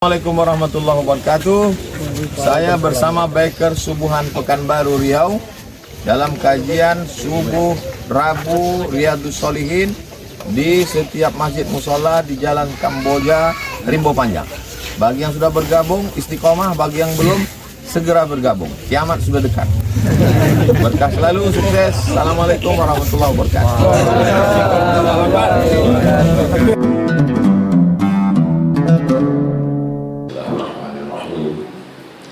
Assalamualaikum warahmatullahi wabarakatuh. Saya bersama Biker Subuhan Pekanbaru Riau dalam kajian subuh Rabu Riyadhus Shalihin di setiap masjid musola di Jalan Kamboja, Rimbo Panjang. Bagi yang sudah bergabung istiqomah, bagi yang belum segera bergabung. Kiamat sudah dekat. Berkah selalu, sukses. Assalamualaikum warahmatullahi wabarakatuh.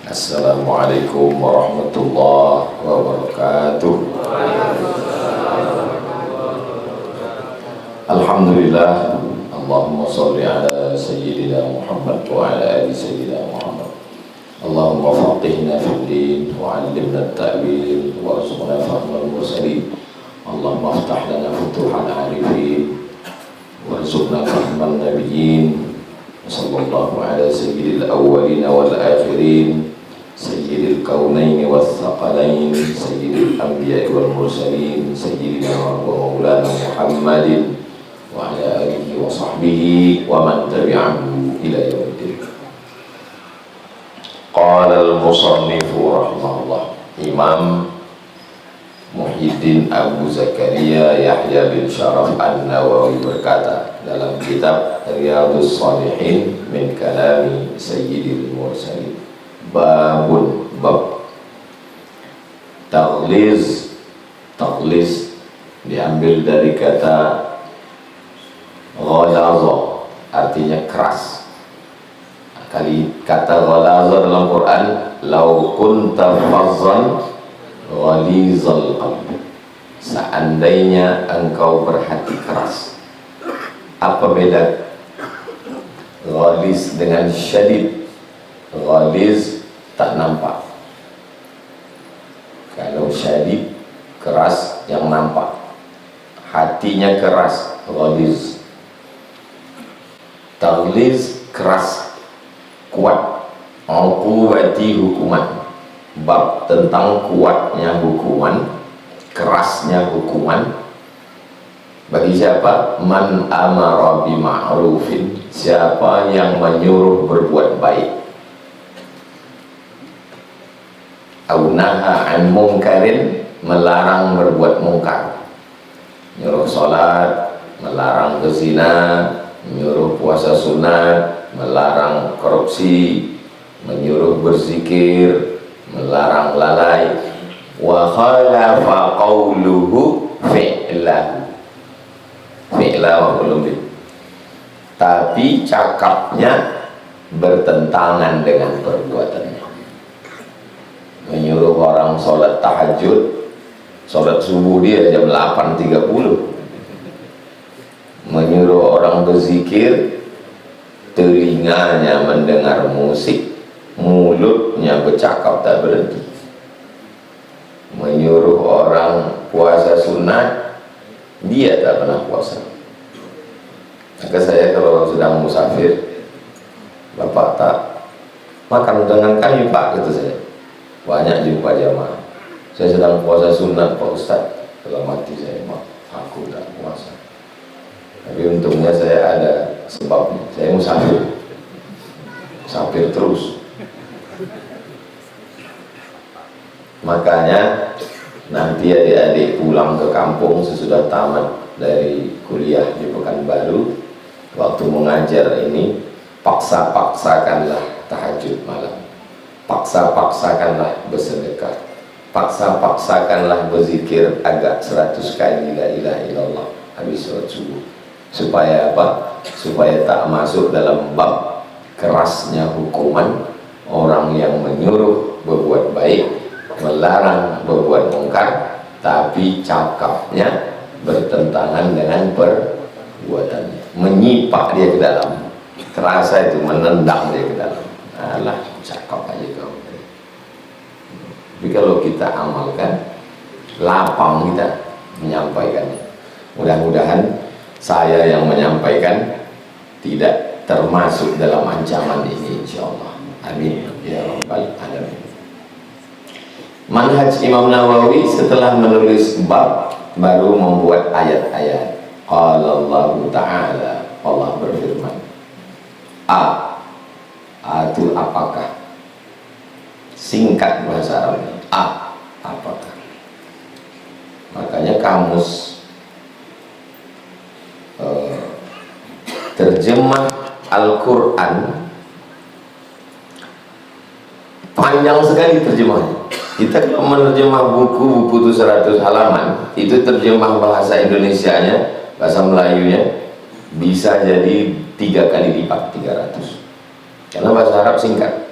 Assalamualaikum warahmatullahi wabarakatuh. Alhamdulillah. Allahumma salli ala Sayyidina Muhammad wa ala ali Sayyidina Muhammad. Allahumma faqihna fid din wa 'allimna at-ta'wil wa arzuqna fahmal mursalin. Allahumma aftah lana futuhal arifin wa arzuqna fahman nabiyyin. Sallallahu ala sayyidil awwalin wal akhirin, sayyidil kaunaini was thaqalain, sayyidil anbiya'i wal mursalin, sayyidina wa maulana Muhammadin wa ala alihi wa sahbihi wa man tabi'ahu ila yaumiddin. Qala al-musannifu rahimahullah, Imam Muhyiddin Abu Zakaria Yahya bin Sharaf An-Nawawi berkata dalam kitab Riyadhus Shalihin min kalami Sayyidil Mursalin, babun bab taghliz. Taghliz diambil dari kata ghalaza, artinya keras. Kata ghalaza dalam Quran, lau kunta fazzan ghalizal qalbi, seandainya engkau berhati keras. Apa beda ghaliz dengan syadid? Ghaliz tak nampak, kalau syadid keras yang nampak. Hatinya keras, ghaliz. Taghliz keras, kuat. Uqubati hukuman, bab tentang kuatnya hukuman, kerasnya hukuman. Bagi siapa? Man amara bi ma'rufin, siapa yang menyuruh berbuat baik. Au naha an munkarin, melarang berbuat mungkar. Nyuruh salat, melarang berzina, menyuruh puasa sunat, melarang korupsi, menyuruh berzikir, melarang lalai. Wa khalafa qawluhu fi'lahu, fi'lahu belum, tapi cakapnya bertentangan dengan perbuatannya. Menyuruh orang sholat tahajud, sholat subuh dia jam 8.30. Menyuruh orang berzikir, telinganya mendengar musik, mulutnya bercakap tak berhenti. Menyuruh orang puasa sunat, dia tak pernah puasa. Maka saya kalau sedang musafir, Bapak tak makan dengan kami Pak, gitu saya. Banyak jumpa jamaah, saya sedang puasa sunat Pak Ustaz, dalam hati saya, mak, aku tak puasa. Tapi untungnya saya ada sebabnya, saya musafir, musafir terus. Makanya nanti adik-adik pulang ke kampung sesudah tamat dari kuliah di Pekanbaru, waktu mengajar ini, paksa-paksakanlah tahajud malam, paksa-paksakanlah bersedekah, paksa-paksakanlah berzikir agak 100 kali la ilaha illallah habis sholat subuh. Supaya apa? Supaya tak masuk dalam bab kerasnya hukuman orang yang menyuruh berbuat baik, melarang berbuat mungkar, tapi cakapnya bertentangan dengan perbuatannya, menyipak dia ke dalam, terasa itu menendang dia ke dalam. Alah, cakap aja kau. Tapi kalau kita amalkan, lapang kita menyampaikannya. Mudah-mudahan saya yang menyampaikan tidak termasuk dalam ancaman ini, insyaallah. Amin ya rabbal alamin. Manhaj Imam Nawawi setelah menulis bab baru membuat ayat-ayat. Qala Allah Ta'ala, Allah berfirman, Itu apakah? Singkat bahasa Arabnya. Apakah? Makanya kamus terjemah Al-Quran panjang sekali terjemahnya. Kita kalau menerjemah buku-buku itu 100 halaman, itu terjemah bahasa Indonesianya, bahasa Melayunya bisa jadi 3 kali lipat, 300. Karena bahasa Arab singkat.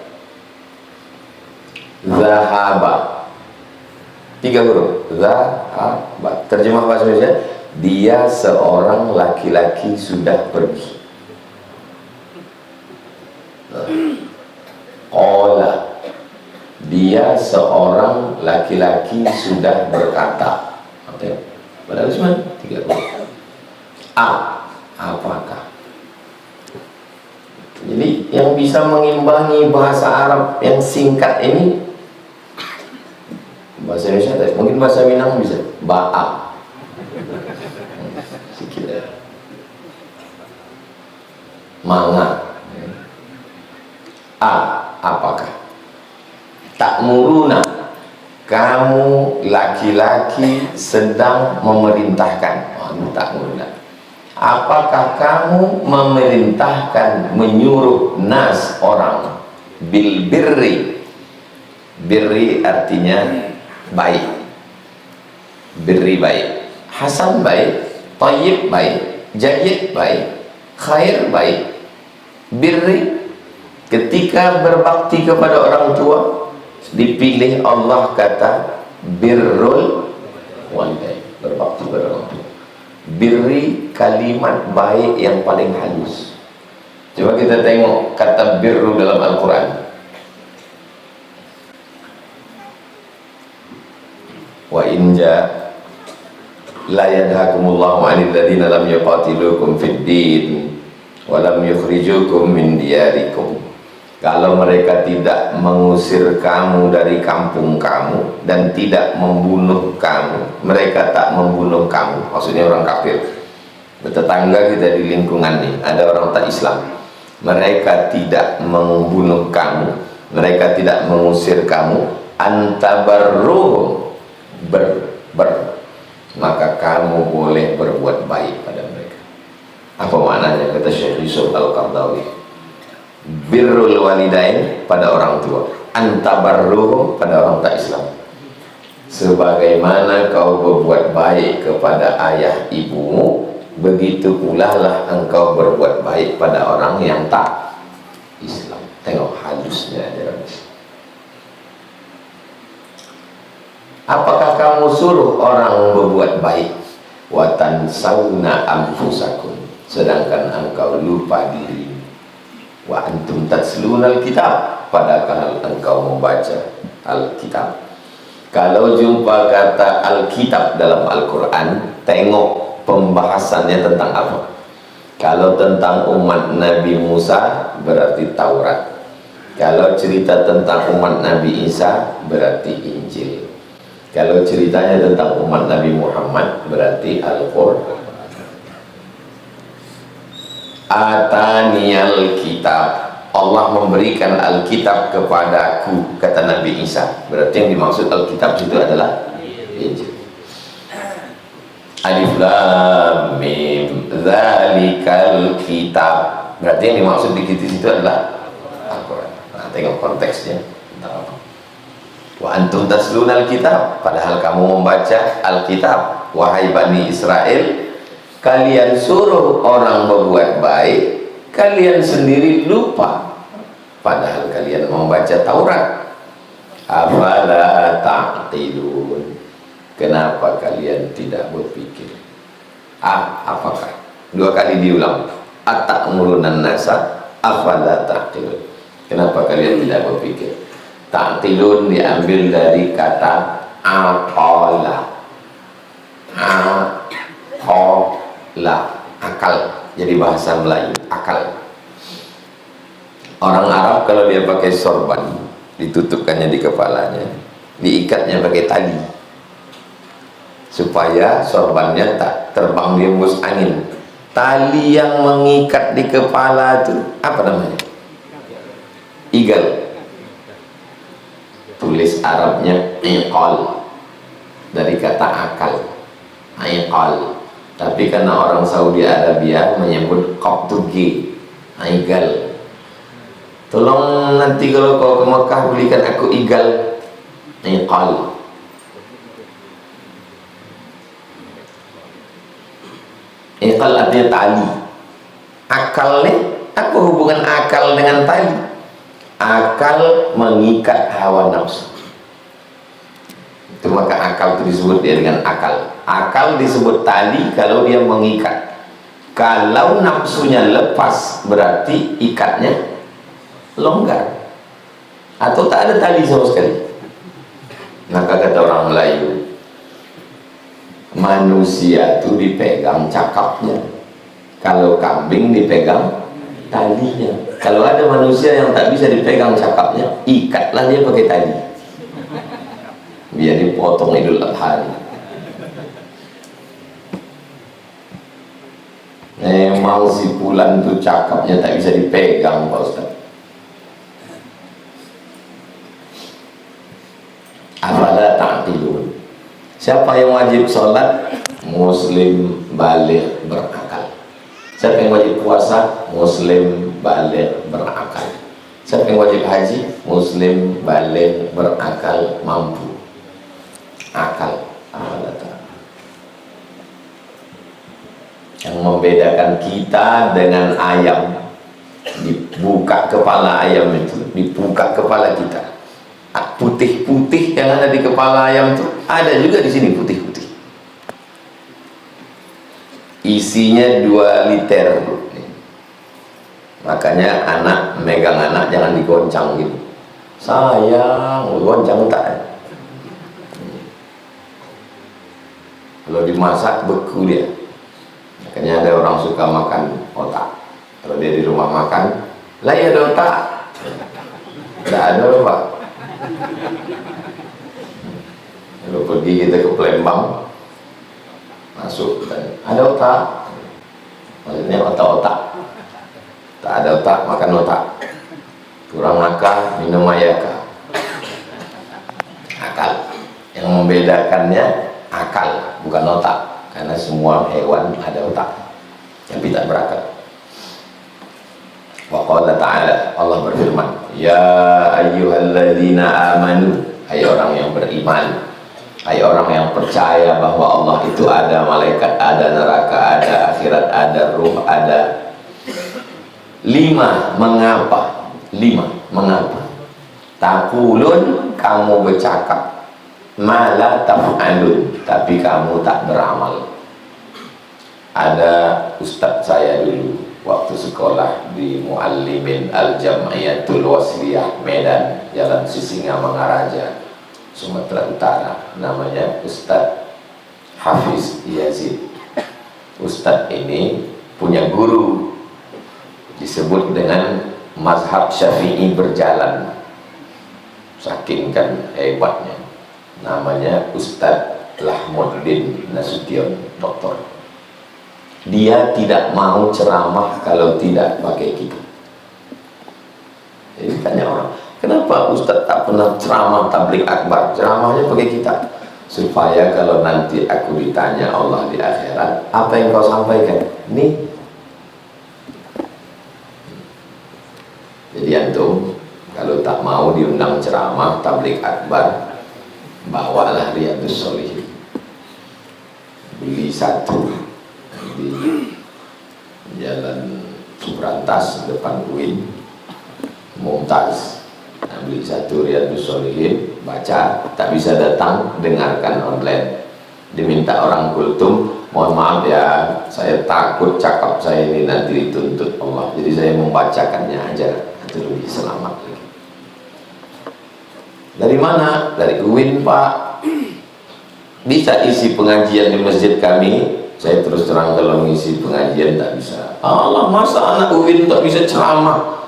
Zahaba, 3 huruf. Zahaba. Terjemah bahasa Indonesia, dia seorang laki-laki sudah pergi. Qala, dia seorang laki-laki sudah berkata. Padahal cuma 3 huruf. Apakah? Jadi yang bisa mengimbangi bahasa Arab yang singkat ini bahasa Indonesia, mungkin bahasa Minang bisa ba'a sikit ya. Manga. Apakah? Ta'muruna, kamu laki-laki sedang memerintahkan. Ta'muruna, apakah kamu memerintahkan, menyuruh nas, orang, bil birri. Birri artinya baik. Birri baik, hasan baik, thayyib baik, jayyid baik, khair baik. Birri, ketika berbakti kepada orang tua, dipilih Allah kata birrul walidain, berbakti kepada orang tua. Birri, kalimat baik yang paling halus. Coba kita tengok kata birru dalam Al-Quran. Wa inja la yadhakumullahu 'anil ladina lam yuqatilukum fid din wa lam yukhrijukum min diyarikum. Kalau mereka tidak mengusir kamu dari kampung kamu dan tidak membunuh kamu, mereka tak membunuh kamu, maksudnya orang kafir, tetangga kita di lingkungan ini ada orang tak Islam, mereka tidak membunuh kamu, mereka tidak mengusir kamu, antabarruhum, maka kamu boleh berbuat baik pada mereka. Apa maknanya? Kata Syekh Yusuf Al-Qardawi, birrul walidain pada orang tua, antabarruhum pada orang tak Islam. Sebagaimana kau berbuat baik kepada ayah ibumu, begitu pula lah engkau berbuat baik pada orang yang tak Islam. Tengok halusnya ajaran. Apakah kamu suruh orang berbuat baik, wa tansawna anfusakum, sedangkan engkau lupa diri, wa antum tatslunal kitab, padahal engkau membaca Alkitab. Kalau jumpa kata Alkitab dalam Al-Quran, tengok pembahasannya tentang apa. Kalau tentang umat Nabi Musa, berarti Taurat. Kalau cerita tentang umat Nabi Isa, berarti Injil. Kalau ceritanya tentang umat Nabi Muhammad, berarti Al-Quran. Ataniyal kitab, Allah memberikan Alkitab kepadaku, kata Nabi Isa. Berarti yang dimaksud Alkitab itu adalah Injil. Alif Lam Mim, dzalikal kitab, berarti yang dimaksud di situ adalah Al-Quran. Nah, tengok konteksnya. Wa antum taslunal kitab, padahal kamu membaca Alkitab. Wahai Bani Israel, kalian suruh orang berbuat baik, kalian sendiri lupa, padahal kalian membaca Taurat. Afala ta'qilun, kenapa kalian tidak berpikir? Apakah? 2 kali diulang. Ata'murunan nasa afala ta'qilun, kenapa kalian tidak berpikir? Ta'qilun diambil dari kata aqala. Akal, jadi bahasa Melayu, akal. Orang Arab kalau dia pakai sorban, ditutupkannya di kepalanya, diikatnya pakai tali supaya sorbannya tak terbang di hembus angin. Tali yang mengikat di kepala itu apa namanya? eagle. Tulis Arabnya iqal, dari kata akal, iqal. Tapi karena orang Saudi Arabia menyebut Qoptugi, eagle. Tolong nanti kalau kau ke Mekah belikan aku eagle, iqal. Iqal artinya tali. Akal nih, apa hubungan akal dengan tali? Akal mengikat hawa nafsu. Itu maka akal itu disebut dia dengan akal. Akal disebut tali kalau dia mengikat. Kalau nafsunya lepas berarti ikatnya longgar atau tak ada tali sama sekali. Maka kata orang Melayu, manusia itu dipegang cakapnya, kalau kambing dipegang talinya. Kalau ada manusia yang tak bisa dipegang cakapnya, ikatlah dia pakai tali biar dipotong Idul Adha. Memang si Fulan tuh cakapnya tak bisa dipegang, Pak Ustaz. Afala ta'qilun. Siapa yang wajib sholat? Muslim baligh berakal. Siapa yang wajib puasa? Muslim baligh berakal. Siapa yang wajib haji? Muslim baligh berakal, mampu. Akal. Yang membedakan kita dengan ayam, dibuka kepala ayam itu, dibuka kepala kita. Putih-putih yang ada di kepala ayam itu ada juga di sini, putih-putih. Isinya 2 liter. Makanya anak megang anak jangan digoncang gitu. Sayang, goncang tak. Kalau dimasak beku dia. Makanya ada orang suka makan otak. Kalau dia di rumah makan, lah ya ada otak. Tidak ada Pak. Kalau pergi kita ke Palembang, masuk ada otak. Maksudnya otak-otak. Tak ada otak, makan otak. Kurang makan, minum ayaka. Akal. Yang membedakannya akal, bukan otak. Karena semua hewan ada otak, tapi tak berakal. Wa qala ta'ala, Allah berfirman, ya ayyuhalladzina amanu, hai orang yang beriman, hai orang yang percaya bahwa Allah itu ada, malaikat ada, neraka ada, akhirat ada, ruh ada. 5, mengapa? 5, mengapa? Taqulun, kamu bercakap, mala taf'alun, tapi kamu tak beramal. Ada ustadz saya dulu waktu sekolah di Muallimin Al-Jam'iyatul Wasliyah Medan, Jalan Sisingamangaraja, Sumatera Utara, namanya Ustadz Hafiz Yazid. Ustadz ini punya guru disebut dengan mazhab Syafi'i berjalan, saking kan hebatnya. Namanya Ustadz Lahmuddin Nasution, doktor. Dia tidak mau ceramah kalau tidak pakai kitab. Jadi tanya orang, kenapa Ustadz tak pernah ceramah tabligh akbar? Ceramahnya pakai kitab, supaya kalau nanti aku ditanya Allah di akhirat, apa yang kau sampaikan? Nih. Jadi antum kalau tak mau diundang ceramah tabligh akbar, bawalah Riyadhus Shalihin, beli 1 di Jalan Subrantas depan UIN, Mumtaz. Beli 1 Riyadhus Shalihin, baca. Tak bisa datang, dengarkan online. Diminta orang kultum, mohon maaf ya, saya takut cakap saya ini nanti dituntut Allah, jadi saya membacakannya aja, itu lebih selamat. Dari mana? Dari UIN Pak. Bisa isi pengajian di masjid kami? Saya terus terang kalau ngisi pengajian tak bisa. Allah, masa anak UIN tak bisa ceramah?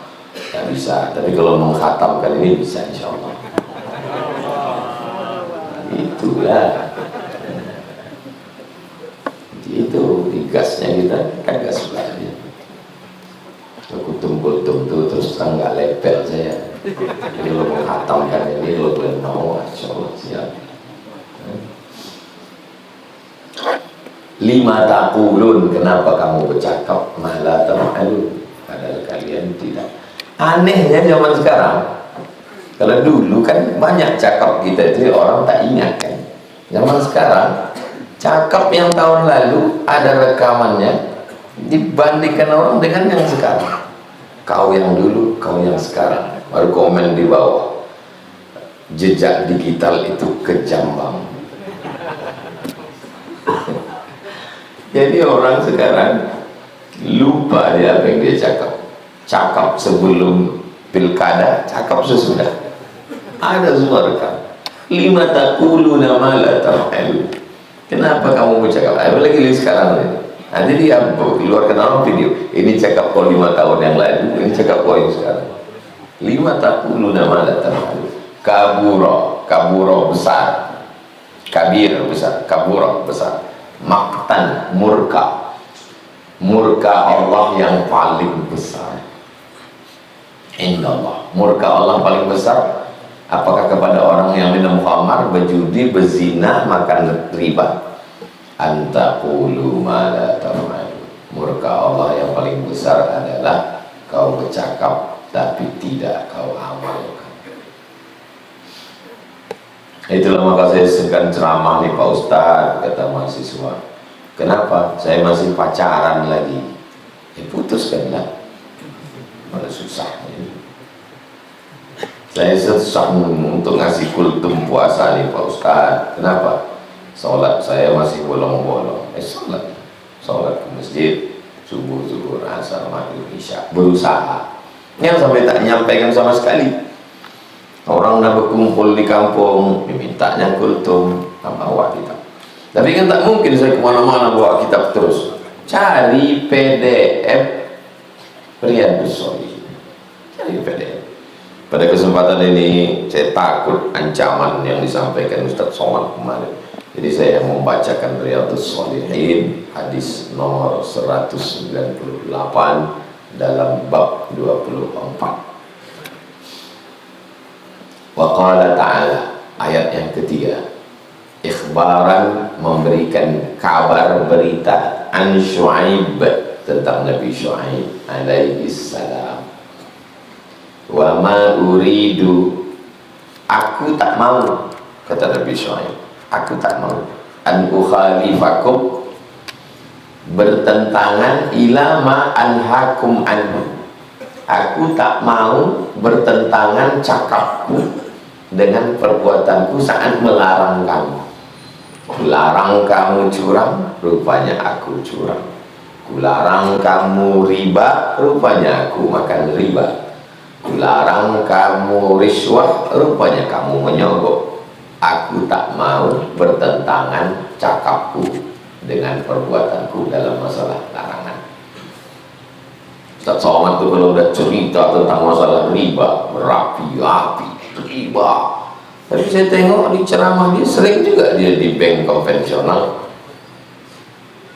Tak bisa, tapi kalau mengkhatamkan ini bisa insya Allah. Itulah. Itu digasnya kita, kan gas belanja. Aku tumpul-tumpul terus terang nggak lepel saya. Jadi lo menghatamkan ini lo boleh mau, insya Allah siap. Lima taqulun, kenapa kamu bercakap malah taf'alun, padahal kalian tidak. Anehnya zaman sekarang, kalau dulu kan banyak cakap kita itu orang tak ingat kan. Zaman sekarang cakap yang tahun lalu ada rekamannya, dibandingkan orang dengan yang sekarang. Kau yang dulu, kau yang sekarang. Baru komen di bawah, jejak digital itu kejam bang. Jadi orang sekarang lupa dia apa yang dia cakap. Cakap sebelum pilkada, cakap sesudah. Ada semua rekam. Lima taquluna ma la taf'alun. Kenapa kamu bercakap? Apalagi sekarang ini. Nanti dia keluarkan orang video. Ini cakap kau 5 tahun yang lalu, ini cakap kau yang sekarang. Lima taquluna ma la taf'alun. Kabura besar. Kabir besar, kabura besar. Maktan, murka Allah yang paling besar. Indallah, murka Allah paling besar. Apakah kepada orang yang minum khamar, berjudi, berzina, makan riba? Antaqulu ma la taf'alun. Murka Allah yang paling besar adalah kau bercakap tapi tidak kau amalkan. Itulah maka saya sekan ceramah nih Pak Ustadz, kata mahasiswa. Kenapa? Saya masih pacaran lagi. Putuskanlah. Malah susah. Saya susah untuk ngasih kultum puasa nih Pak Ustadz. Kenapa? Sholat saya masih bolong-bolong. Sholat ke masjid, subuh, zuhur, asar, maghrib, isya. Berusaha. Yang sampai tak nyampaikan sama sekali. Orang dah berkumpul di kampung, dimintanya kultum, bawa kitab. Tapi kan tak mungkin saya kemana-mana bawa kitab terus. Cari PDF Riyadhus Shalihin. Cari PDF. Pada kesempatan ini saya takut ancaman yang disampaikan Ustaz Somad kemarin. Jadi saya membacakan Riyadhus Shalihin hadis nomor 198 dalam bab 24. Wa qala ta'ala, ayat yang ketiga, ikhbaran, memberikan kabar, berita, an Syu'aib, tentang Nabi Syu'aib alaihi salam. Wa ma uridu, aku tak mau, kata Nabi Syu'aib, aku tak mau, an ukhalifakum, bertentangan ila ma anhakum anhu, aku tak mau bertentangan cakapku dengan perbuatanku saat melarang kamu. Kularang kamu curang, rupanya aku curang. Kularang kamu riba, rupanya aku makan riba. Kularang kamu riswah, rupanya kamu menyogok. Aku tak mau bertentangan cakapku dengan perbuatanku dalam masalah larangan. Ustaz Somad itu kalau udah cerita tentang masalah riba, berapi-api riba. Tapi saya tengok di ceramah dia sering juga dia di bank konvensional.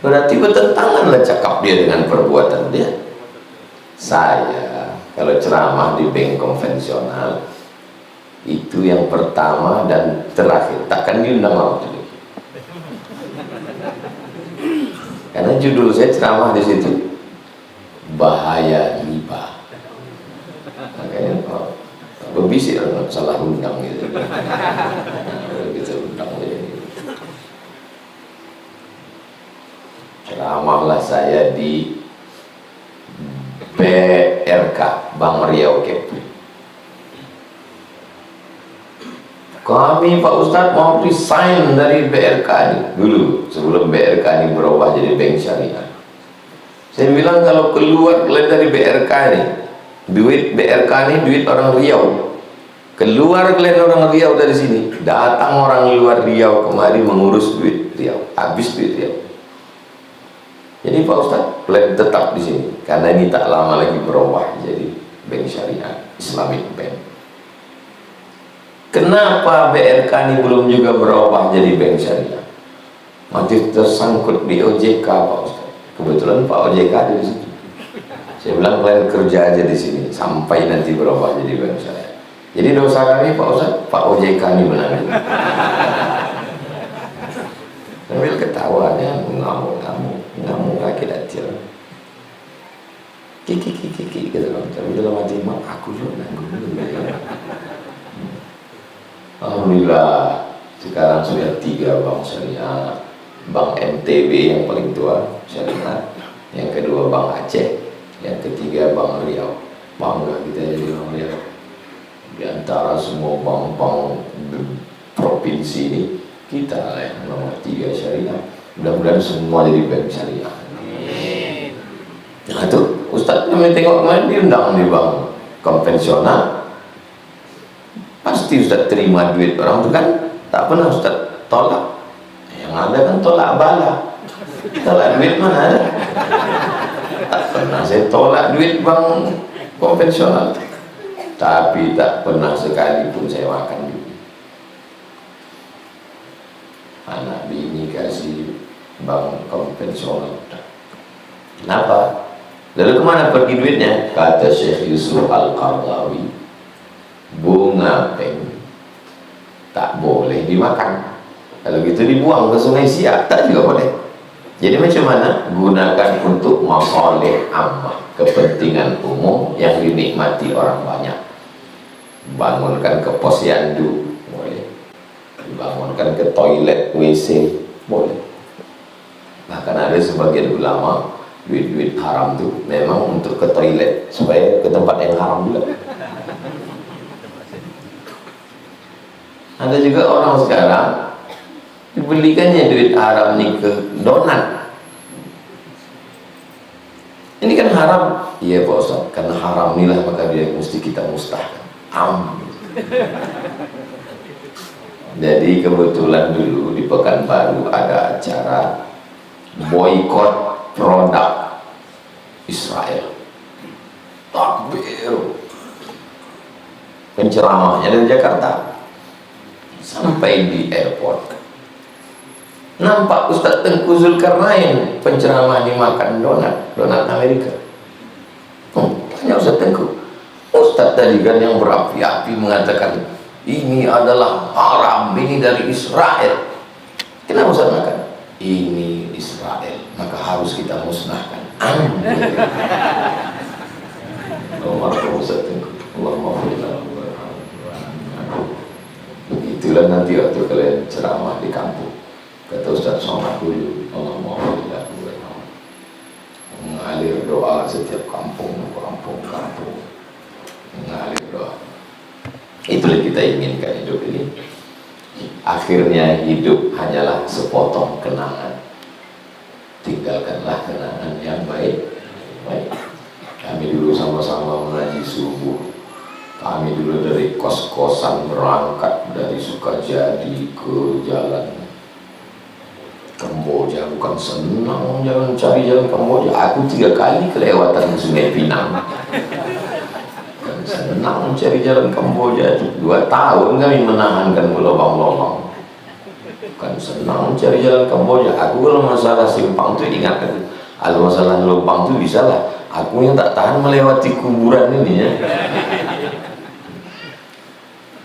Berarti bertentangan lah cakap dia dengan perbuatan dia. Saya kalau ceramah di bank konvensional itu yang pertama dan terakhir, takkan diundang orang itu. Karena judul saya ceramah di situ, bahaya riba. Makanya berbisik orang salah undang gitu. Kita undang gitu. Ceramahlah saya di BRK, Bank Riau Kepri. Kami Pak Ustadz mau resign dari BRK ini dulu, sebelum BRK ini berubah jadi bank syariah. Saya bilang kalau keluar dari BRK ini, duit BRK ini duit orang Riau. Keluar kalian orang Riau dari sini, datang orang luar Riau kemari mengurus duit Riau, habis duit Riau. Jadi Pak Ustadz plan tetap di sini karena ini tak lama lagi berubah jadi bank syariah, Islamic Bank. Kenapa BRK ini belum juga berubah jadi bank syariah? Masih tersangkut di OJK Pak Ustadz. Kebetulan Pak OJK ada di sini. Saya bilang kalian kerja aja di sini sampai nanti berubah jadi bank syariah. Jadi dosa kami Pak Ustaz, Pak OJK ini menangani. Sambil ketawanya ngamuk lagi kecil. Kiki gitu loh. Tapi dalam hati mak aku juga nanggung. Alhamdulillah sekarang sudah 3 bank syariah. Bank NTB yang paling tua syariah, yang kedua Bank Aceh, yang ketiga Bank Riau. Bangga kita jadi Bank Riau. Di antara semua bank-bank provinsi ini, kita lah yang nomor 3 syariah. Mudah-mudahan semua jadi bank syariah. Nah itu Ustadz kami tengok kemarin diundang di bank konvensional, pasti Ustadz terima duit orang itu kan, tak pernah Ustadz tolak. Yang ada kan tolak bala, tolak duit mana ada. Tak pernah saya tolak duit bank konvensional, tapi tak pernah sekalipun saya makan duit. Anak bini kasih bank konvensional. Kenapa? Lalu kemana pergi duitnya? Kata Syekh Yusuf Al-Qardawi, bunga peng tak boleh dimakan. Kalau gitu dibuang ke Sungai Siak, tak juga boleh. Jadi macam mana? Gunakan untuk masalih ammah, kepentingan umum yang dinikmati orang banyak. Bangunkan ke posyandu, boleh. Dibangunkan ke toilet WC, boleh. Bahkan ada sebagian ulama, duit-duit haram itu memang untuk ke toilet, supaya ke tempat yang haram juga. Ada juga orang sekarang dibelikannya duit haram ini ke donat. Ini kan haram. Iya Pak Ustaz, karena haram inilah maka dia mesti kita mustahkan. Jadi kebetulan dulu di Pekanbaru ada acara boykot produk Israel. Takbir. Penceramahnya dari Jakarta. Sampai di airport, nampak Ustadz Tengku Zulkarnain penceramah dimakan donat Amerika. Tanya Ustadz Tengku, Ustadz tadi kan yang berapi-api mengatakan ini adalah haram, ini dari Israel. Kenapa Ustadz makan? Ini Israel, maka harus kita musnahkan. Allahumma Ustadz Tengku, Allahumma. Begitulah nanti waktu kalian ceramah di kampung, kata Ustaz Somad dulu, Allahumma mengalir doa setiap kampung, mengalir doa. Itulah kita inginkan hidup ini. Akhirnya hidup hanyalah sepotong kenangan. Tinggalkanlah kenangan yang baik. Kami dulu sama-sama mengaji subuh. Kami dulu dari kos-kosan berangkat dari Sukajadi ke jalan Kamboja. Bukan senang cari jalan Kamboja. Aku 3 kali kelewatan Sungai Pinang. Bukan senang cari jalan Kamboja. 2 tahun kami menahankan lubang-lubang. Bukan senang cari jalan Kamboja. Aku kalau masalah simpang itu ingatkan. Kalau masalah lubang itu bisa lah. Aku yang tak tahan melewati kuburan ini ya.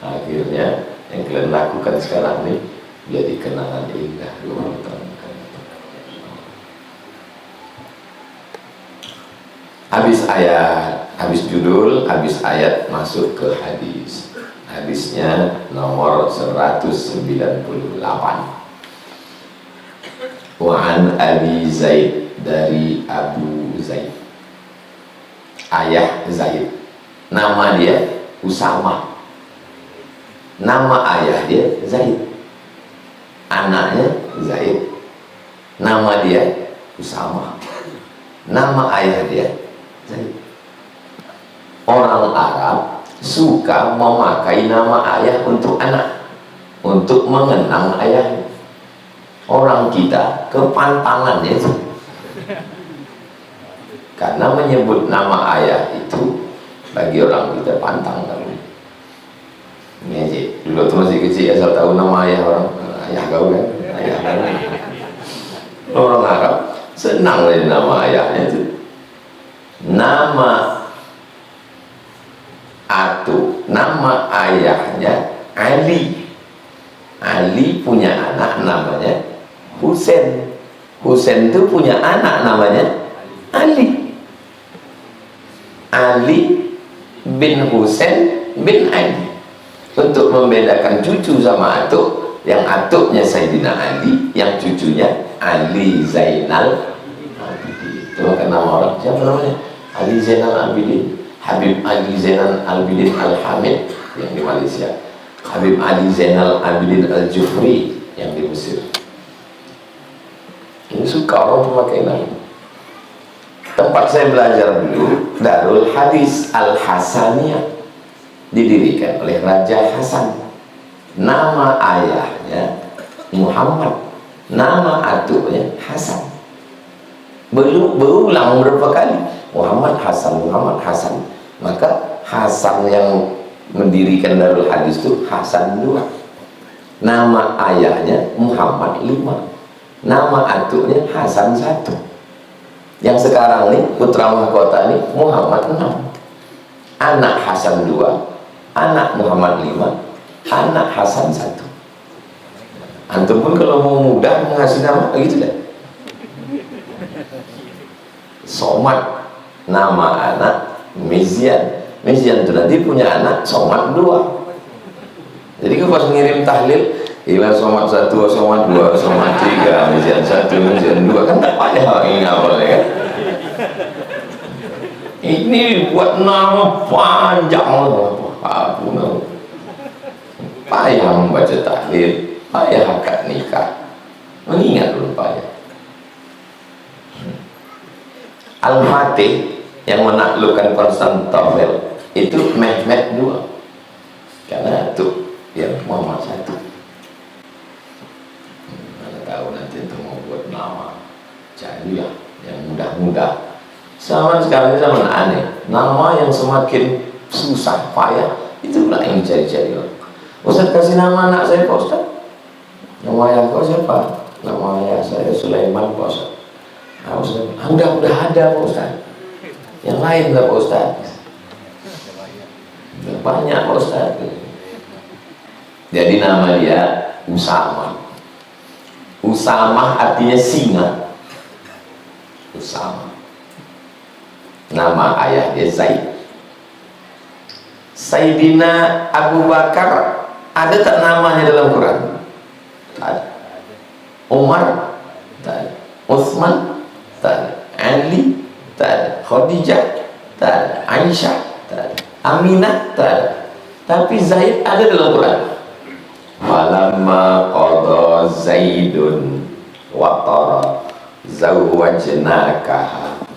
Akhirnya yang kalian lakukan sekarang ini jadi kenangan indah 20 tahun. Habis ayat, habis judul, habis ayat, masuk ke hadis. Hadisnya nomor 198. Wa'an Abi Zaid, dari Abu Zaid, ayah Zaid, nama dia Usama. Nama ayah dia Zaid, anaknya Zaid, nama dia Usama, nama ayah dia Zaid. Orang Arab suka memakai nama ayah untuk anak, untuk mengenang ayahnya. Orang kita kepantangannya itu, karena menyebut nama ayah itu bagi orang kita pantang kali. Ini aja, dulu tuh masih kecil asal tahu nama ayah orang, ayah kau kan, ayah kau. Orang Arab senang dari nama ayahnya itu. Nama nama ayahnya Ali. Ali punya anak namanya Husain. Husain itu punya anak namanya Ali. Ali bin Husain bin Ali. Untuk membedakan cucu sama atuk, yang atuknya Sayyidina Ali, yang cucunya Ali Zainal Abidin. Itu kan nama orang, siapa namanya? Ali Zainal Abidin, Habib Ali Zainal Abidin Al-Hamid yang di Malaysia, Habib Ali Zainal Abidin Al-Jufri yang di Mesir. Ini suka orang memakai nama. Tempat saya belajar dulu, Darul Hadis Al-Hasaniyah, didirikan oleh Raja Hasan. Nama ayahnya Muhammad, nama atuknya Hasan. Berulang berapa kali Muhammad Hasan, Muhammad Hasan. Maka Hasan yang mendirikan Darul Hadis itu Hasan 2. Nama ayahnya Muhammad 5, nama atuknya Hasan 1. Yang sekarang nih putra mahkota nih Muhammad 6. Anak Hasan 2, anak Muhammad 5, anak Hasan 1. Antum pun kalau mau mudah mengasih nama begitu dah. Somad, nama anak Mizyan. Mizyan itu nanti punya anak Somad 2. Jadi kalau pas ngirim tahlil, Ila Somad 1, Somad 2, Somad 3, Mizyan 1, Mizyan 2, kan tak payah ini ngapalnya kan. Ini buat nama panjang loh. Payah membaca tahlil, payah akad nikah, mengingat dulu payah. Al-Fatih yang menaklukkan Konstantinopel itu Mehmet 2, karena itu ya Muhammad 1. Mana tahu nanti itu mau buat nama jahiliyah yang mudah-mudah. Sama sekarang zaman aneh, nama yang semakin susah payah itu pula yang dicari-cari orang. Ustaz kasih nama anak saya Pak Ustaz. Nama ayah kau siapa? Nama ayah saya Sulaiman Pak Ustaz. Nah, Ustaz, udah ada Pak Ustaz. Yang lain enggak Pak Ustaz? Banyak Pak Ustaz. Jadi nama dia Usama. Usama artinya singa. Usama. Nama ayah dia Zaid. Sayyidina Abu Bakar ada tak namanya dalam Quran? Tak ada. Umar? Tak ada. Uthman? Tak ada. Ali? Tak ada. Khadijah? Tak ada. Aisyah? Tak ada. Aminah? Tak ada. Tapi Zaid ada dalam Quran. Walamma qada Zaidun watara zawwajnakaha.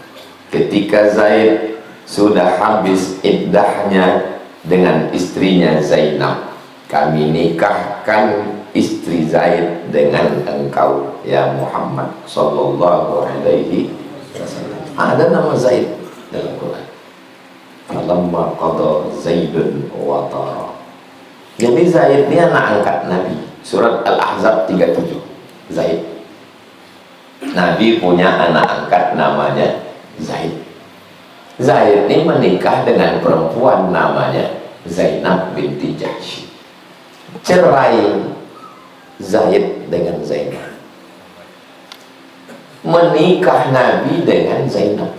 Ketika Zaid sudah habis iddahnya dengan istrinya Zainab, kami nikahkan istri Zaid dengan engkau ya Muhammad sallallahu alaihi wasallam. Ada nama Zaid dalam Quran. Falamma qada Zaidun watara. Jadi Zaid ini anak angkat Nabi. Surat Al-Ahzab 37. Zaid. Nabi punya anak angkat namanya Zaid. Zaid ini menikah dengan perempuan namanya Zainab binti Jahsy. Cerai Zaid dengan Zainab. Menikah Nabi dengan Zainab.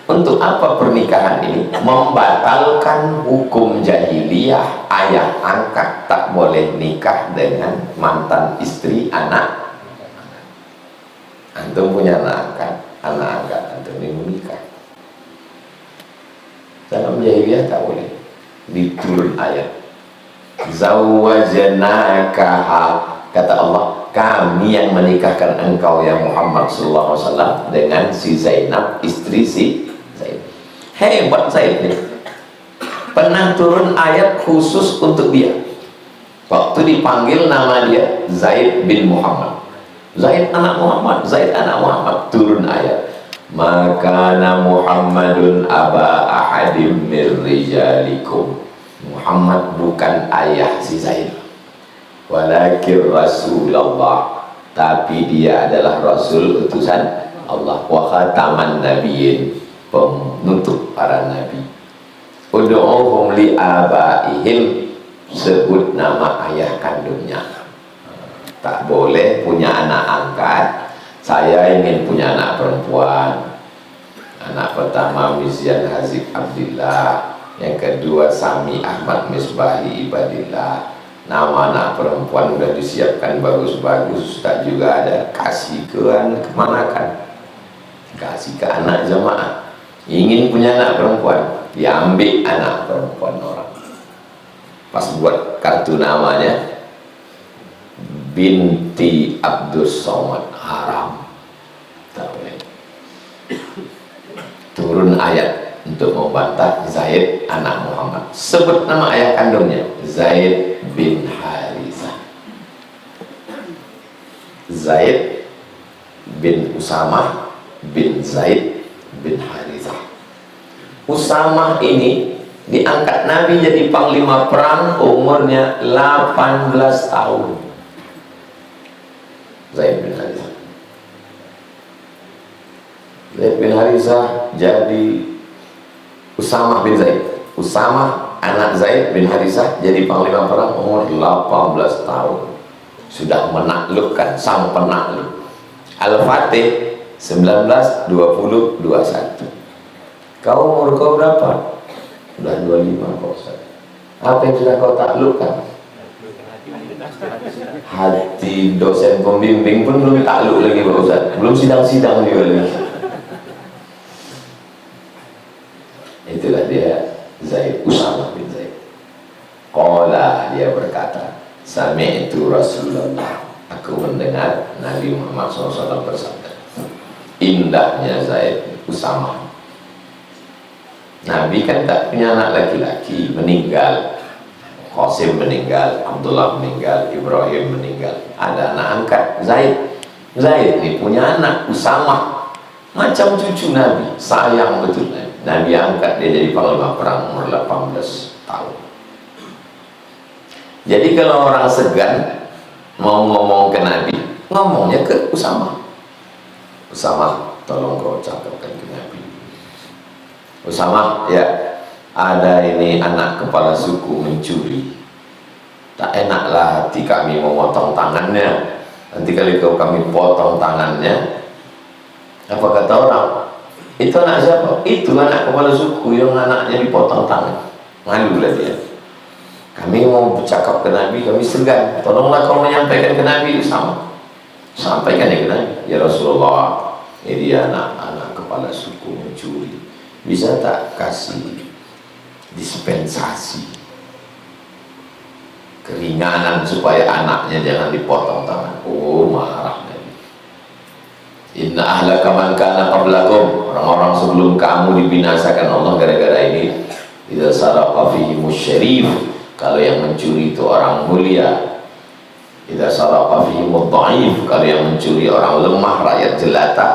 Untuk apa pernikahan ini? Membatalkan hukum jahiliyah, ayah angkat tak boleh nikah dengan mantan istri anak. Antum punya anak angkat antum ini menikah. Dalam jahiliyah tak boleh. Diturun ayat. Zawwajnakaha, kata Allah, kami yang menikahkan engkau ya Muhammad sallallahu alaihi wasallam dengan si Zainab, istri si Zaid. Hebat Zaid ini. Pernah turun ayat khusus untuk dia. Waktu dipanggil nama dia Zaid bin Muhammad. Zaid anak Muhammad, Zaid anak Muhammad. Turun ayat. Maka Muhammadun aba ahadim mir rijalikum. Muhammad bukan ayah si Zaid. Walakin Rasulullah, tapi dia adalah Rasul utusan Allah. Wa khataman nabiyyin, penutup para nabi. Ud'uhum li abaihim, sebut nama ayah kandungnya. Tak boleh punya anak angkat. Saya ingin punya anak perempuan. Anak pertama Mizyan Hazib Abdillah, yang kedua Sami Ahmad Misbahi Ibadillah. Nama anak perempuan udah disiapkan bagus-bagus, tak juga ada. Kasih ke kemanakan? Kasih ke anak jamaah. Ingin punya anak perempuan, diambil anak perempuan orang. Pas buat kartu namanya binti Abdus Somad, haram, tak boleh. Turun ayat untuk membantah Zaid anak Muhammad. Sebut nama ayah kandungnya, Zaid bin Harisah. Zaid bin Usamah bin Zaid bin Harisah. Usamah ini diangkat Nabi jadi panglima perang, umurnya 18 tahun. Zaid bin Harisah. Zaid bin Harisah jadi Usamah bin Zaid. Usamah anak Zaid bin Harisah jadi panglima perang, umur 18 tahun. Sudah menaklukkan, sang penakluk. Al-Fatih 19, 20, 21. Kau umur kau berapa? Sudah 25 Pak Ustaz. Apa yang sudah kau taklukkan? Hati dosen pembimbing pun belum takluk lagi Pak Ustaz. Belum sidang-sidang juga lagi. Itulah dia Zaid, Usamah bin Zaid. Qala, dia berkata, sami'tu Rasulullah, aku mendengar Nabi Muhammad SAW bersabda. Indahnya Zaid, Usamah. Nabi kan tak punya anak laki-laki, meninggal. Qasim meninggal, Abdullah meninggal, Ibrahim meninggal. Ada anak angkat, Zaid. Zaid ini punya anak, Usamah. Macam cucu Nabi, sayang betul Nabi. Nabi angkat dia jadi panglima perang umur 18 tahun. Jadi kalau orang segan mau ngomong ke Nabi, ngomongnya ke Usamah. Usamah, tolong kau cakapkan ke Nabi. Usamah, ya, ada ini anak kepala suku mencuri. Tak enaklah hati kami memotong tangannya. Nanti kalau kami potong tangannya, apa kata orang? Itu anak siapa? Itu anak kepala suku yang anaknya dipotong tangan. Malulah dia. Kami mau bercakap ke Nabi, kami segan. Tolonglah kau menyampaikan ke Nabi Usamah. Sampaikan ya ke Nabi. Ya Rasulullah, ini dia anak-anak kepala suku mencuri. Bisa tak kasih dispensasi keringanan supaya anaknya jangan dipotong tangan? Oh, marah Nabi. Inna ahlaka man kana qablakum, orang-orang sebelum kamu dibinasakan Allah gara-gara ini. Idza saraqa fihimus syarif, kalau yang mencuri itu orang mulia. Idza saraqa fihimud dhaif, kalau yang mencuri orang lemah, rakyat jelata.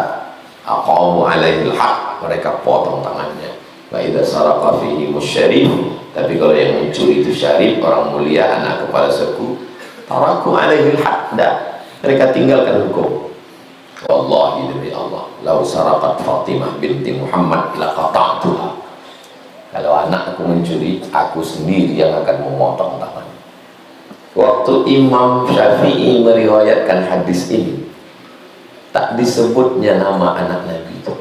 Aqamu alaihil haq, mereka potong tangannya. Wa idza saraqa fihimus syarif, tapi kalau yang mencuri itu syarif, orang mulia, anak kepala suku, taraku alaihil haq, mereka tinggalkan hukum. Wallahi demi Allah, lau saraqat Fatimah binti Muhammad laqata'tuha. Kalau anakku mencuri, aku sendiri yang akan memotong tangan. Waktu Imam Syafi'i meriwayatkan hadis ini, tak disebutnya nama anak Nabi itu.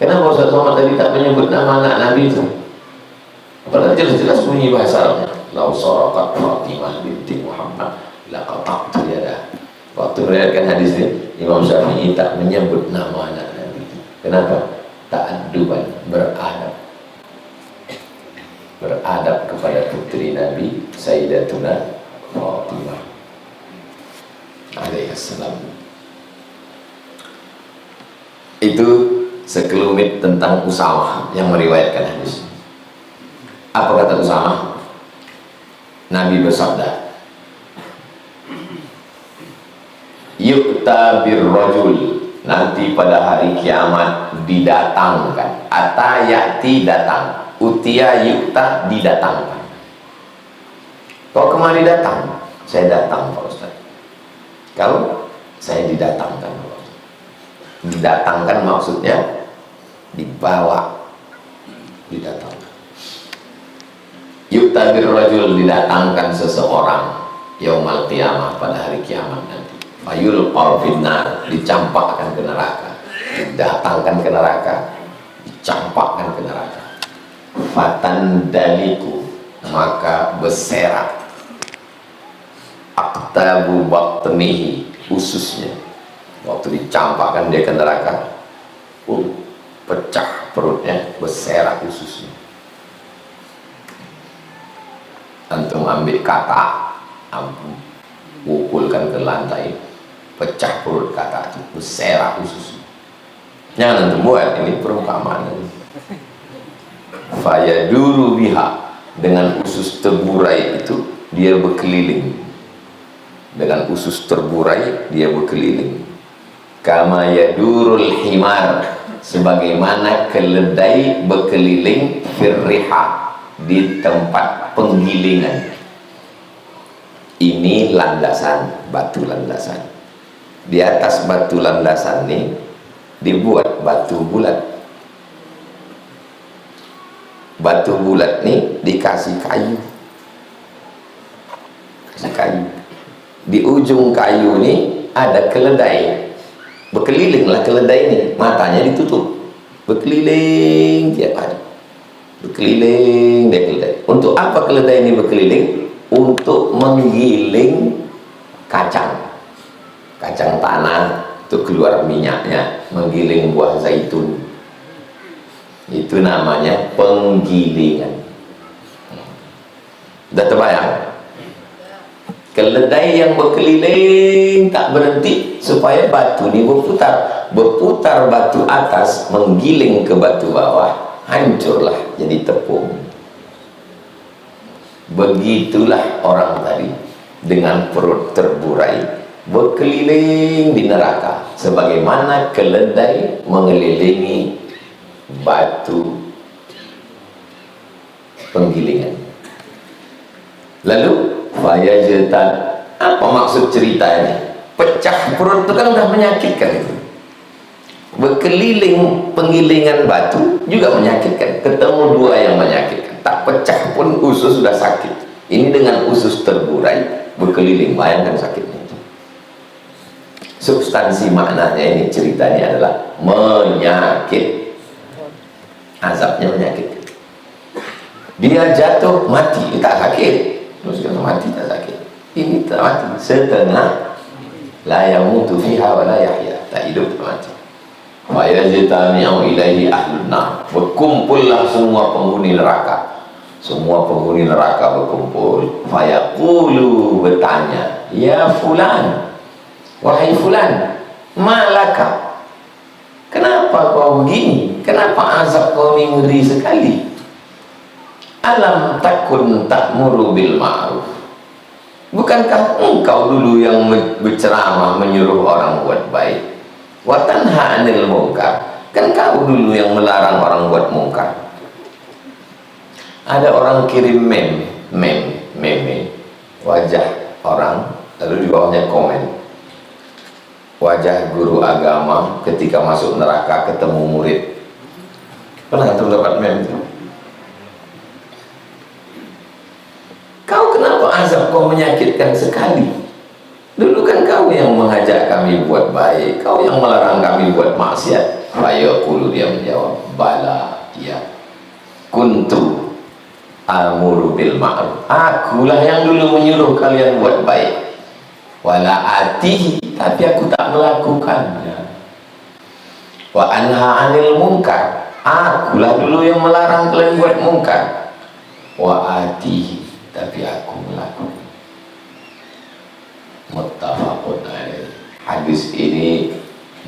Kenapa Ustaz Somad tadi tak menyebut nama anak Nabi itu? Padahal jelas-jelas bunyi bahasa Arabnya. Lau saraqat Fatimah binti Muhammad laqata'tu yadah. Waktu meriwayatkan hadis ini, Imam Syafi'i tak menyebut nama anak Nabi itu. Kenapa? Ta'adduban, beradab kepada putri Nabi Sayyidatuna Fatimah alaihissalam. Itu sekelumit tentang Usamah yang meriwayatkan hadis. Apa kata Usamah? Nabi bersabda, yu'ta birrajul, nanti pada hari kiamat didatangkan. Atayati, datang. Utia yu'ta, didatangkan. Kau kemari datang? Saya datang Pak Ustaz. Kalau saya didatangkan, didatangkan maksudnya dibawa, didatangkan. Yuktabir rajul, didatangkan seseorang yaumal qiyamah, pada hari kiamat nanti. Fayul qalfinnar, dicampakkan ke neraka, didatangkan ke neraka, dicampakkan ke neraka. Fatandaliku, maka berserak aktabu batnihi, ususnya. Waktu dicampakkan dia ke neraka, pecah perutnya, berserak ususnya. Antum ambil kata, pukulkan ke lantai, pecah perut kata itu, berserak ususnya. Jangan antum buat, ini perumpamaan. Fayaduru biha, dengan usus terburai itu dia berkeliling. Dengan usus terburai dia berkeliling. Kama yadurul himar, sebagaimana keledai berkeliling firriha, di tempat penggilingan. Ini landasan, batu landasan. Di atas batu landasan ini dibuat batu bulat. Batu bulat ini dikasih kayu. Kasih kayu. Di ujung kayu ini ada keledai. Berkelilinglah keledai ini, matanya ditutup. Berkeliling tiap hari. Berkeliling dia keledai. Untuk apa keledai ini berkeliling? Untuk menggiling kacang tanah, untuk keluar minyaknya, menggiling buah zaitun. Itu namanya penggilingan. Sudah terbayang? Keledai yang berkeliling tak berhenti supaya batu ini berputar batu atas menggiling ke batu bawah, hancurlah jadi tepung. Begitulah orang tadi dengan perut terburai berkeliling di neraka, sebagaimana keledai mengelilingi batu penggilingan. Lalu fayajetan, apa maksud cerita ini? Pecah perut itu kan udah menyakitkan itu. Berkeliling penggilingan batu juga menyakitkan. Ketemu dua yang menyakitkan. Tak pecah pun usus sudah sakit. Ini dengan usus terburai berkeliling, bayangkan sakitnya itu. Substansi maknanya ini, ceritanya adalah menyakit. Azabnya menyakitkan. Dia jatuh mati, tak sakit. Terus kalau mati tak sakit. Ini tak mati, setengah. La yamutu fiha wa la yahya, tak hidup tak mati. Wa yajtami'u ilaihi ahlun nar, berkumpullah semua penghuni neraka. Semua penghuni neraka berkumpul. Fayaqulu, bertanya, ya fulan, wahai fulan, malaka, kenapa kau begini? Kenapa azab kau ini ngeri sekali? Alam takun ta'muru bil ma'ruf, bukankah engkau dulu yang berceramah menyuruh orang buat baik? Wa tanha 'anil munkar, kan kau dulu yang melarang orang buat mungkar. Ada orang kirim meme wajah orang, lalu di bawahnya komen, wajah guru agama ketika masuk neraka ketemu murid. Pernah terdapat meme itu? Kau kenapa azab kau menyakitkan sekali? Dulu kan kau yang mengajak kami buat baik, kau yang melarang kami buat maksiat. Fayaqulu, dia menjawab, bala, ya, kuntu amuru bil ma'ruf, akulah yang dulu menyuruh kalian buat baik. Wala atihi, tapi aku tak melakukannya. Wa anha 'anil munkar, akulah dulu yang melarang kalian buat mungkar. Wa atihi, tapi aku melakukan. Muttafaqun alaih. Hadis ini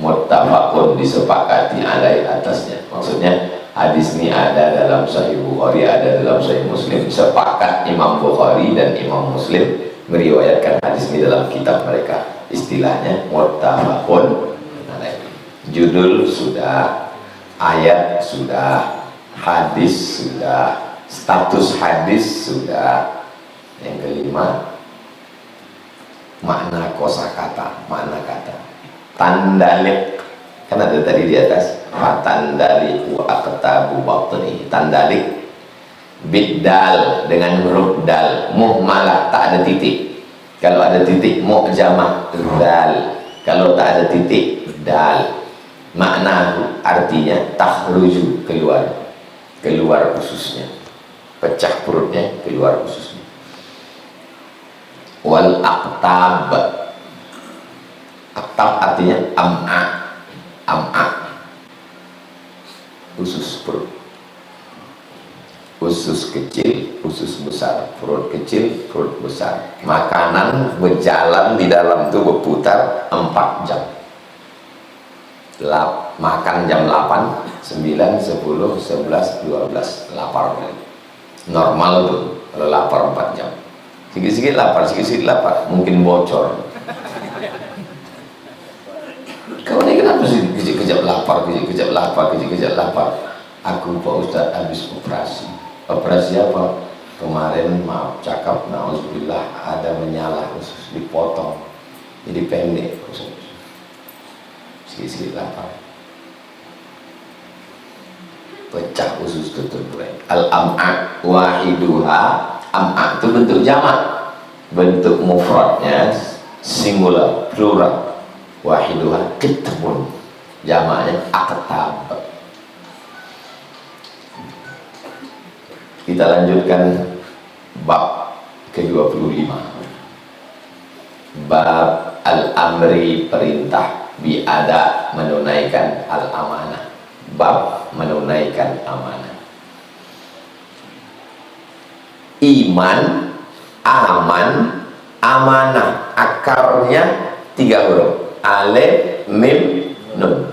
muttafaqun, disepakati alaih, atasnya. Maksudnya hadis ini ada dalam Sahih Bukhari, ada dalam Sahih Muslim. Sepakat Imam Bukhari dan Imam Muslim meriwayatkan hadis ini dalam kitab mereka. Istilahnya muttafaqun alaih. Judul sudah, ayat sudah, hadis sudah, status hadis sudah. Yang kelima, makna kosakata, makna kata. Tandalik, kan ada tadi di atas. fatandaliku aqtabu batni. Tandalik biddal dengan huruf dal, muhmalah tak ada titik. Kalau ada titik mu'jamah dal, kalau tak ada titik dal. Makna artinya takhruju, keluar ususnya, pecah perutnya, keluar ususnya. Wal aqtab, aqtab artinya am'a, usus perut. Usus kecil, usus besar, perut kecil, perut besar. Makanan berjalan di dalam itu berputar 4 jam. Makan jam 8, 9, 10, 11, 12, lapar. Normal tuh kalau lapar 4 jam. Sikit-sikit lapar, sikit-sikit lapar, mungkin bocor. Kau ini kenapa sih kejap-kejap lapar, kejap-kejap lapar, kejap-kejap lapar? Aku Pak Ustadz habis operasi. Operasi apa? Kemarin maaf cakap, na'udzubillah, ada menyalah usus, dipotong jadi pendek usus. Sikit-sikit lapar, pecah usus tutup mulai. Al-am'a wahiduha, am'a itu bentuk jamak, bentuk mufradnya singular, plural. Wahiduha ketebun, jamaknya aqtab. Kita lanjutkan bab ke-25. Bab al-amri, perintah, biada, menunaikan al-amanah. Bab menunaikan amanah. Iman, aman, amanah, akarnya 3 huruf, alif, mim, nun.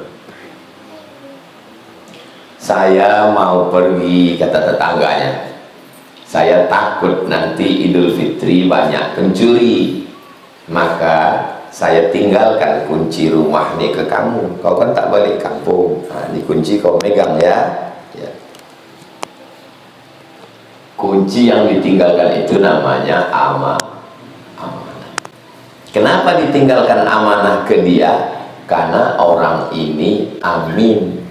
Saya mau pergi, kata tetangganya, saya takut nanti Idul Fitri banyak pencuri, maka saya tinggalkan kunci rumah nih ke kamu. Kau kan tak balik kampung, nah, ini kunci kau megang ya. Kunci yang ditinggalkan itu namanya amanah. Kenapa ditinggalkan amanah ke dia? Karena orang ini amin,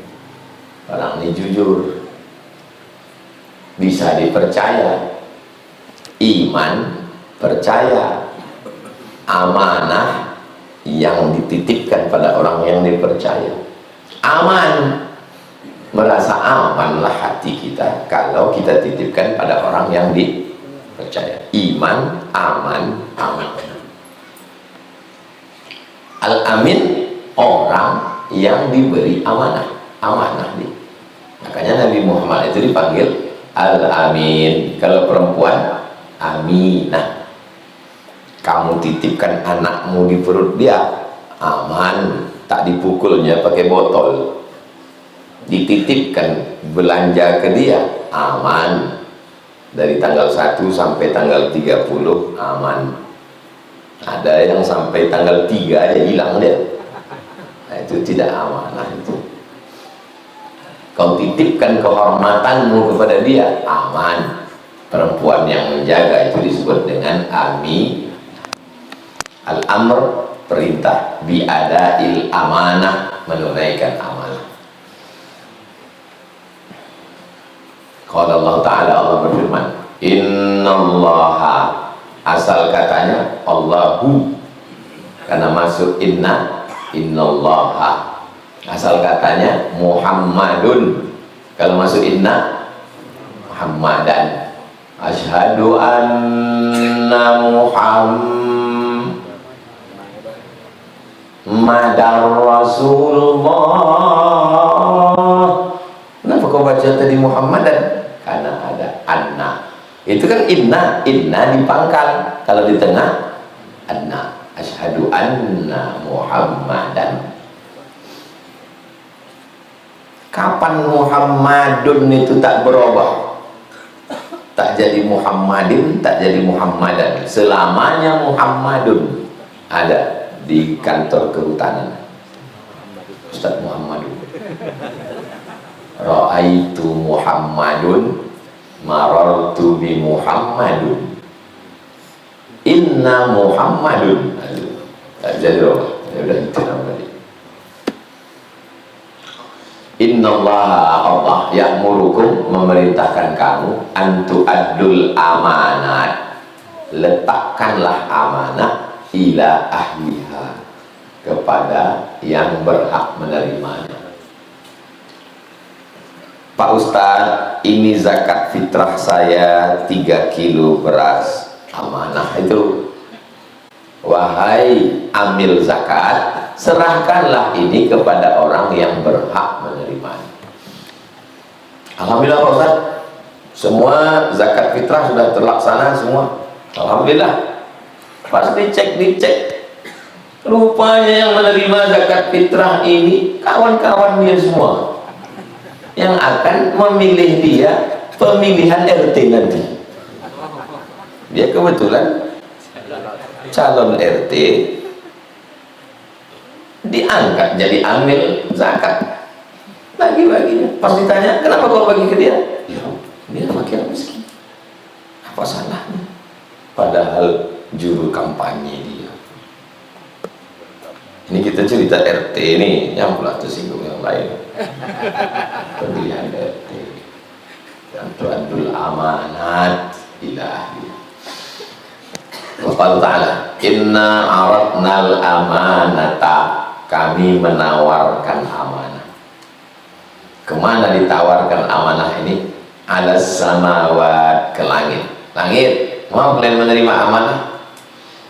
orang ini jujur, bisa dipercaya. Iman, percaya. Amanah yang dititipkan pada orang yang dipercaya. Aman, merasa amanlah hati kita kalau kita titipkan pada orang yang dipercaya. Iman, aman, aman. Al-amin, orang yang diberi amanah. Amanah nih. Makanya Nabi Muhammad itu dipanggil Al-amin. Kalau perempuan, aminah. Kamu titipkan anakmu di perut dia, aman, tak dipukulnya pakai botol. Dititipkan belanja ke dia, aman. Dari tanggal 1 sampai tanggal 30, aman. Ada yang sampai tanggal 3 aja hilang dia. Nah, itu tidak amanah itu. Kau titipkan kehormatanmu kepada dia, aman. Perempuan yang menjaga itu disebut dengan amin. Al-amr, perintah, biada'il amanah, menunaikan amanah. Qala Allah Ta'ala, Allah berfirman, innallaha, asal katanya Allahu, karena masuk innallaha. Asal katanya Muhammadun, kalau masuk inna, Muhammadan. Asyhadu anna Muhammadar Rasulullah. Kenapa kau baca tadi Muhammadan? Karena ada anna. Itu kan inna dipangkal. Kalau di tengah, anna. Asyhadu anna Muhammadan. Kapan Muhammadun itu tak berubah? Tak jadi Muhammadin, tak jadi Muhammadan. Selamanya Muhammadun ada di kantor kehutanan. Ustaz Muhammadun. Ra'aitu Muhammadun, marartu bi Muhammadun. Inna Muhammadun. Tak jadi roh. Ya udah itu nama tadi. Innallaha Allah ya'murukum memerintahkan kamu antu adul amanat, letakkanlah amanah ila ahliha, kepada yang berhak menerimanya. Pak Ustadz, ini zakat fitrah saya 3 kilo beras. Amanah itu, wahai amil zakat, serahkanlah ini kepada orang yang berhak menerimanya. Alhamdulillah Pak Ustadz, semua zakat fitrah sudah terlaksana semua. Alhamdulillah. Pas dicek, rupanya yang menerima zakat fitrah ini kawan-kawan dia semua, yang akan memilih dia pemilihan RT nanti. Dia kebetulan calon RT, diangkat jadi amil zakat, bagi-baginya. Pas ditanya, kenapa kau bagi ke dia? Ya, dia fakir miskin, apa salahnya? Padahal juru kampanye dia. Ini kita cerita RT ini, yang pula tersinggung yang lain. Pemilihan RT dan tu'adul amanat ila ahliha. Wa qala ta'ala, inna aradnal amanata, kami menawarkan amanah. Kemana ditawarkan amanah ini? Alas samawat, ke langit. Langit, mau kalian menerima amanah?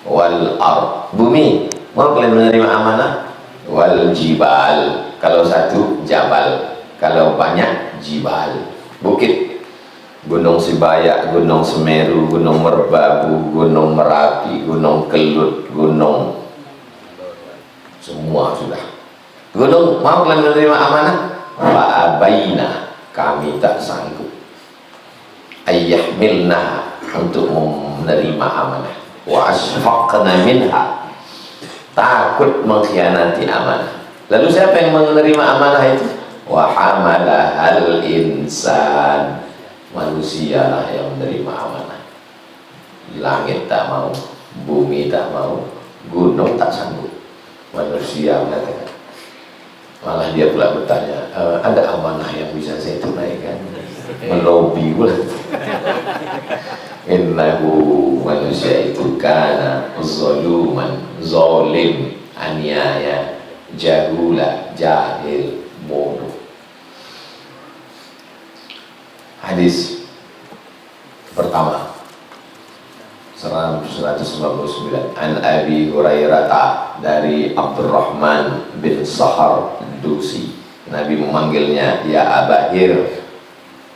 Wal ard, bumi, mau kalian menerima amanah? Wal jibal, kalau satu jabal, kalau banyak jibal, bukit. Gunung Sibayak, Gunung Semeru, Gunung Merbabu, Gunung Merapi, Gunung Kelut, Gunung semua sudah. Gunung, mau kalian menerima amanah? Fa'abaina, kami tak sanggup. Ayyahmilna, untuk menerima amanah. Wa asfaqna minha, takut mengkhianati amanah. Lalu siapa yang menerima amanah itu? Wa hamalahal insan, manusialah yang menerima amanah. Langit tak mau, bumi tak mau, gunung tak sanggup, manusia mengatakan. Malah dia pula bertanya, ada amanah yang bisa saya tunaikan? Melobi pula. Innahu, manusia itu kana zaluman, zalim, aniaya, jahula, jahil, bodoh. Hadis pertama 199, an Abi Hurairah, dari Abdurrahman bin Sahar Dusi, Nabi memanggilnya ya Abahir,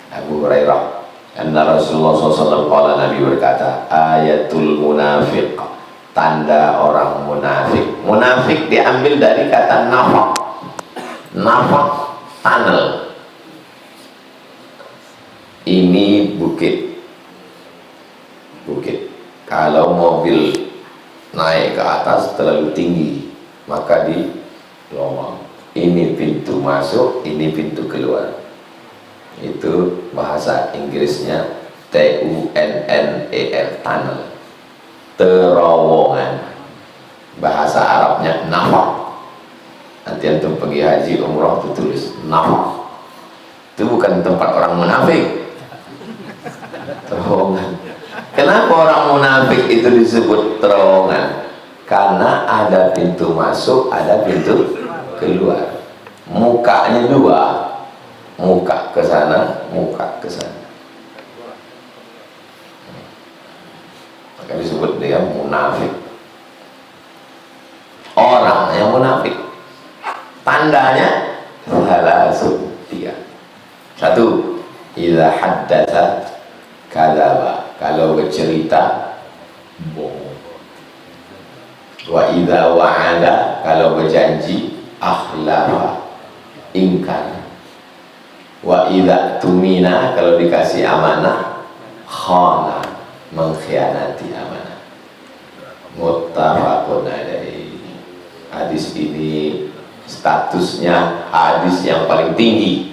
Abu Hurairah. Anna Rasulullah SAW qala, Nabi berkata, ayatul munafiq, tanda orang munafik. Munafik diambil dari kata nafaq. Nafaq, tunnel. Ini bukit. Bukit. Kalau mobil naik ke atas terlalu tinggi, maka di lowong. Ini pintu masuk, ini pintu keluar. Itu bahasa Inggrisnya TUNNER, tunnel, terowongan. Bahasa Arabnya nafaq. Nanti antum pergi haji umrah itu tulis nafaq. Itu bukan tempat orang munafik, terowongan. Kenapa orang munafik itu disebut terowongan? Karena ada pintu masuk, ada pintu keluar. Mukanya dua, muka ke sana, muka ke sana. Maka disebut dia munafik. Orang yang munafik, tandanya salasun, 3. 1, idza haddatsa kadzaba, kalau bercerita bohong. Wa idza wa'ada, kalau berjanji akhlafa, ingkar. Wa idza tumina, kalau dikasih amanah khana, mengkhianati amanah. Muttafaqun alaihi. Hadis ini statusnya hadis yang paling tinggi.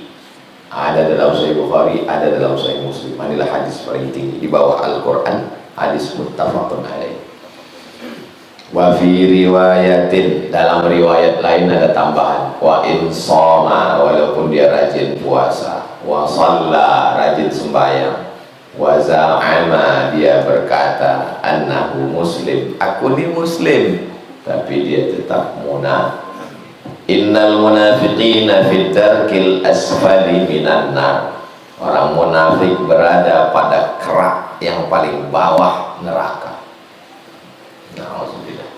Ada dalam Sahih Bukhari, ada dalam Sahih Muslim. Inilah hadis paling tinggi di bawah Al-Quran, hadis muttafaqun alaihi. Wa fi riwayatin, dalam riwayat lain ada tambahan, wa in shoma, walaupun dia rajin puasa, wa shalla, rajin sembahyang, wa za'ama, dia berkata annahu muslim, aku ni muslim, tapi dia tetap munafik. Innal munafiqina fid darkil asfali minan nar, orang munafik berada pada kerak yang paling bawah neraka. Na'udzubillah.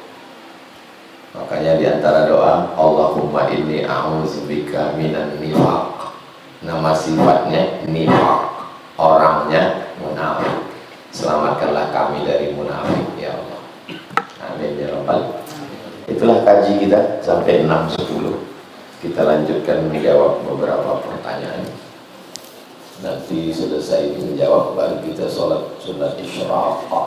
Makanya diantara doa, Allahumma inni a'udzubika minan nifaq. Nama sifatnya nifaq, orangnya munafik. Selamatkanlah kami dari munafik ya Allah. Amin ya rabbal. Itulah kaji kita sampai 6.10. Kita lanjutkan menjawab beberapa pertanyaan. Nanti selesai menjawab baru kita sholat sunat isyraq.